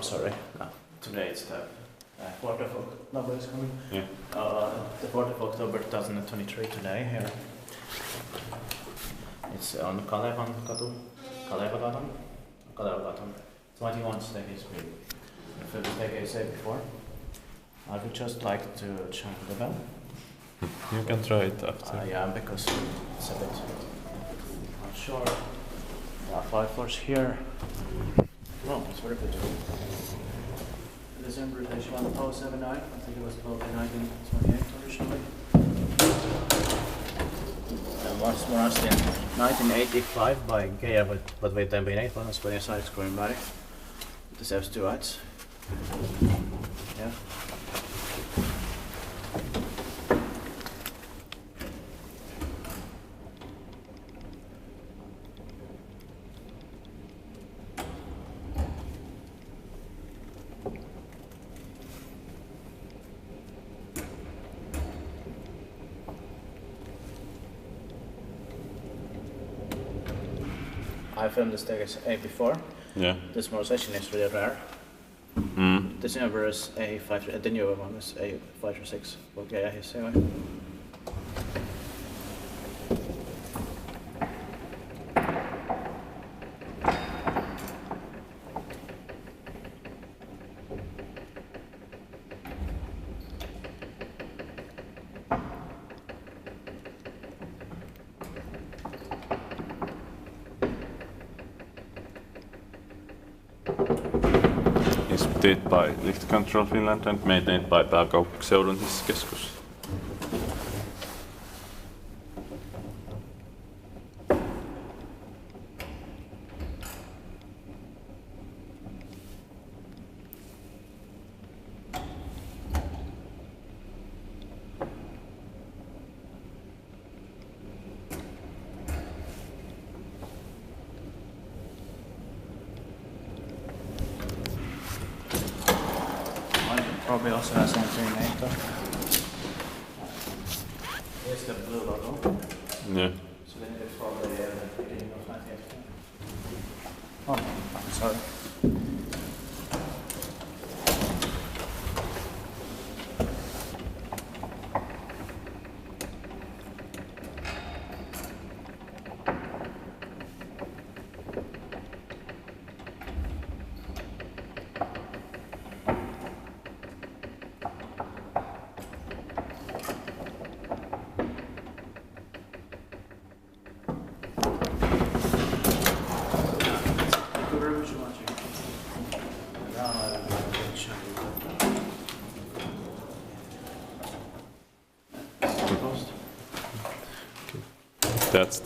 I'm sorry. No. Today it's the 4th of October is coming. Yeah. The 4th of October 2023 today here. It's on Kalevankatu. Kalevankatu. 21 staircase green. If the staircase say before, I would just like to chime the bell. You can try it after. Yeah, because it's a bit not sure. There are 5 floors here. Oh, it's very beautiful. December edition 1079. I think it was built in 1928 originally. It was launched in 1985 by Geijer, but with then being 8 on the side screwing body. This has 2 heights. Yeah. I filmed the staircase A before. Yeah. This modernization is really rare. Mm. This number is A5, the newer one is A536. But Geijer-Hissi anyway. Inspected by Lift Control Finland and maintained by Pääkaupunkiseudun Hissikeskus. Probably also has something in it. Here's the blue logo. Yeah. So then it's probably the beginning of 1985. Oh, I'm sorry. Thank you very much for watching. Now I will show you. Post. That's